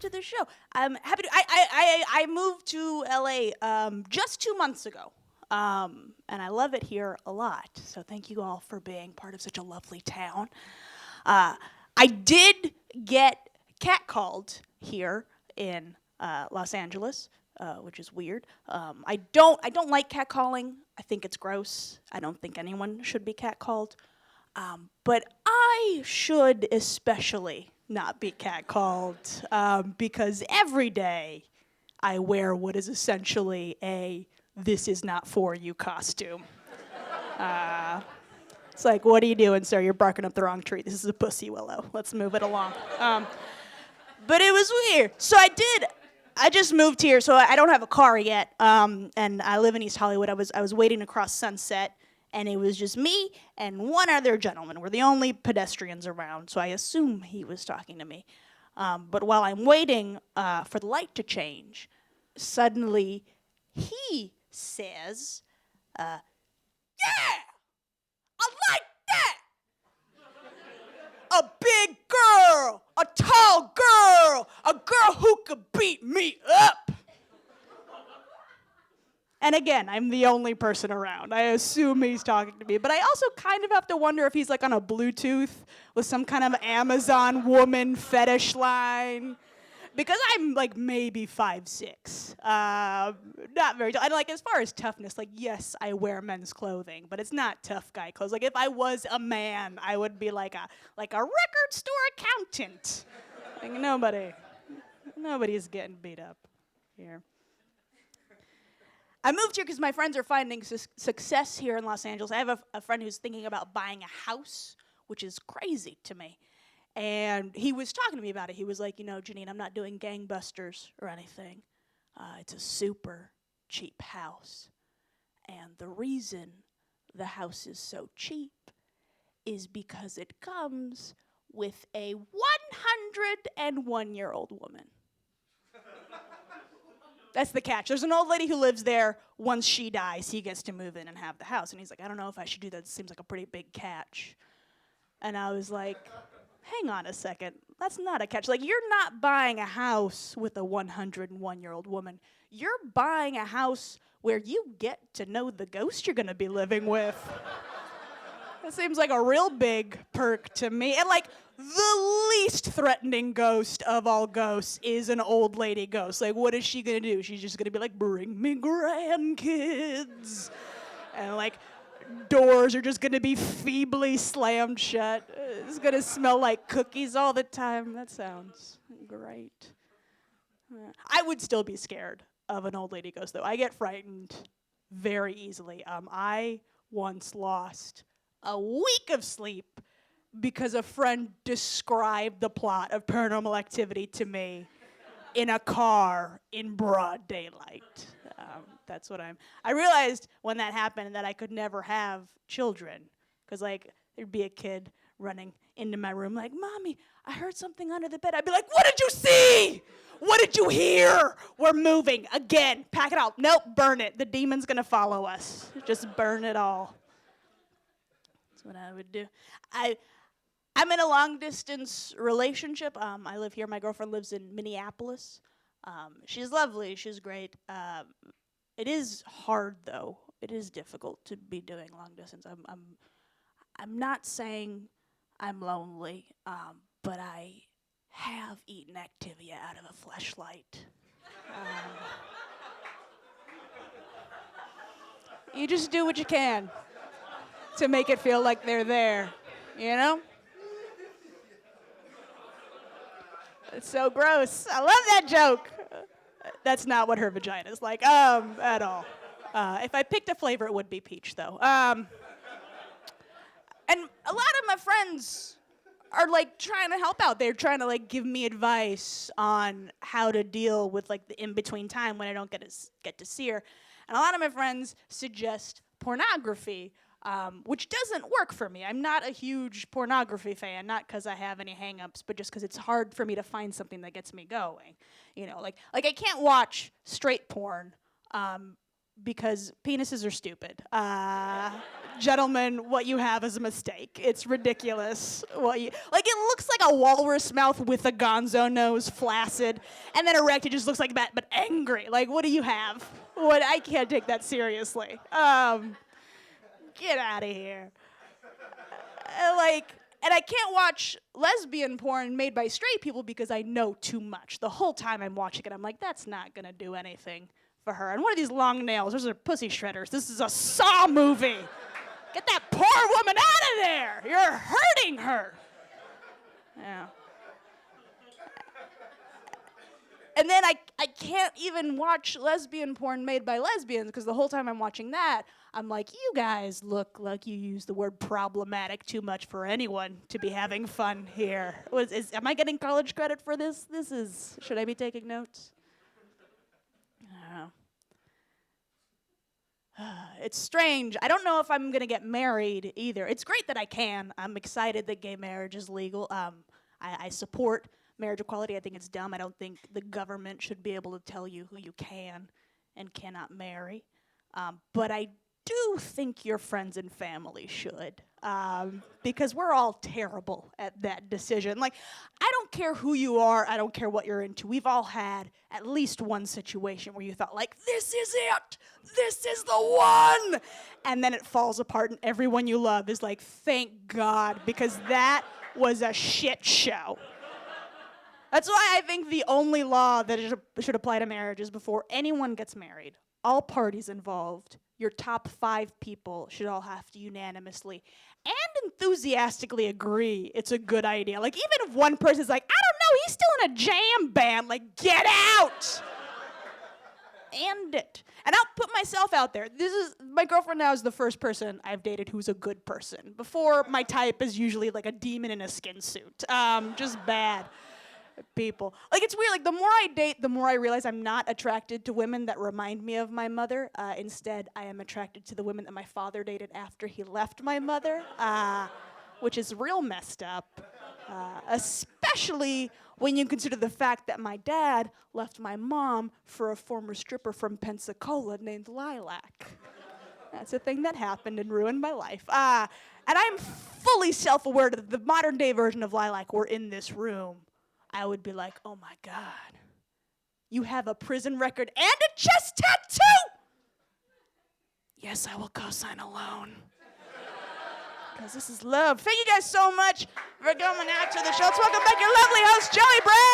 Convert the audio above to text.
to the show. I'm happy to. I moved to LA just 2 months ago, and I love it here a lot. So thank you all for being part of such a lovely town. I did get catcalled here in Los Angeles, which is weird. I don't like catcalling. I think it's gross. I don't think anyone should be catcalled. But I should especially not be catcalled because every day I wear what is essentially a "this is not for you" costume. It's like, what are you doing, sir? You're barking up the wrong tree. This is a pussy willow. Let's move it along. But it was weird. So I just moved here, so I don't have a car yet. And I live in East Hollywood. I was waiting to cross Sunset, and it was just me and one other gentleman. We're the only pedestrians around, so I assume he was talking to me. But while I'm waiting for the light to change, suddenly he says, yeah! I like that! A big girl, a tall girl, a girl who could beat me up. And again, I'm the only person around. I assume he's talking to me, but I also kind of have to wonder if he's like on a Bluetooth with some kind of Amazon woman fetish line. Because I'm like maybe 5'6", not very tall. And like as far as toughness, like yes, I wear men's clothing, but it's not tough guy clothes. Like if I was a man, I would be like a record store accountant. Like nobody's getting beat up here. I moved here because my friends are finding success here in Los Angeles. I have a friend who's thinking about buying a house, which is crazy to me. And he was talking to me about it. He was like, Janine, I'm not doing gangbusters or anything. It's a super cheap house. And the reason the house is so cheap is because it comes with a 101-year-old woman. That's the catch. There's an old lady who lives there. Once she dies, he gets to move in and have the house. And he's like, I don't know if I should do that. It seems like a pretty big catch. And I was like, hang on a second. That's not a catch. Like, you're not buying a house with a 101-year-old woman. You're buying a house where you get to know the ghost you're going to be living with. That seems like a real big perk to me. And, like, the least threatening ghost of all ghosts is an old lady ghost. Like, what is she going to do? She's just going to be like, bring me grandkids. And, like, doors are just going to be feebly slammed shut. It's going to smell like cookies all the time. That sounds great. I would still be scared of an old lady ghost, though. I get frightened very easily. I once lost a week of sleep because a friend described the plot of Paranormal Activity to me in a car in broad daylight. That's what I realized when that happened that I could never have children. Because, like, there'd be a kid running into my room like, Mommy, I heard something under the bed. I'd be like, what did you see? What did you hear? We're moving. Again, pack it out. Nope, burn it. The demon's going to follow us. Just burn it all. That's what I would do. I'm in a long-distance relationship. I live here. My girlfriend lives in Minneapolis. She's lovely. She's great. It is hard, though. It is difficult to be doing long distance. I'm not saying I'm lonely, but I have eaten Activia out of a fleshlight. You just do what you can to make it feel like they're there, you know? It's so gross. I love that joke. That's not what her vagina is like, at all. If I picked a flavor, it would be peach, though. And a lot of my friends are, like, trying to help out. They're trying to, like, give me advice on how to deal with, like, the in-between time when I don't get to see her. And a lot of my friends suggest pornography, which doesn't work for me. I'm not a huge pornography fan, not because I have any hang-ups, but just because it's hard for me to find something that gets me going. You know, like I can't watch straight porn because penises are stupid. Gentlemen, what you have is a mistake. It's ridiculous. It looks like a walrus mouth with a gonzo nose, flaccid, and then erect. It just looks like that, but angry. Like, what do you have? I can't take that seriously. Get out of here. And I can't watch lesbian porn made by straight people because I know too much. The whole time I'm watching it, I'm like, that's not gonna do anything for her. And what are these long nails? Those are pussy shredders. This is a Saw movie. Get that poor woman out of there. You're hurting her. Yeah. And then I can't even watch lesbian porn made by lesbians because the whole time I'm watching that, I'm like, you guys look like you use the word problematic too much for anyone to be having fun here. Am I getting college credit for this? Should I be taking notes? It's strange. I don't know if I'm going to get married either. It's great that I can. I'm excited that gay marriage is legal. I support marriage equality. I think it's dumb. I don't think the government should be able to tell you who you can and cannot marry. But I do think your friends and family should, because we're all terrible at that decision. Like, I don't care who you are. I don't care what you're into. We've all had at least one situation where you thought, like, this is it. This is the one. And then it falls apart and everyone you love is like, thank God, because that was a shit show. That's why I think the only law that should apply to marriage is before anyone gets married, all parties involved, your top 5 people should all have to unanimously and enthusiastically agree it's a good idea. Like, even if one person's like, I don't know, he's still in a jam band, like, get out! End it. And I'll put myself out there. My girlfriend now is the first person I've dated who's a good person. Before, my type is usually like a demon in a skin suit. Just bad people. Like, it's weird. Like, the more I date, the more I realize I'm not attracted to women that remind me of my mother. Instead, I am attracted to the women that my father dated after he left my mother, which is real messed up, especially when you consider the fact that my dad left my mom for a former stripper from Pensacola named Lilac. That's a thing that happened and ruined my life. And I'm fully self-aware that the modern-day version of Lilac were in this room. I would be like, oh my God, you have a prison record and a chest tattoo! Yes, I will co-sign alone. Because this is love. Thank you guys so much for coming out to the show. Let's welcome back your lovely host, Joey Brad.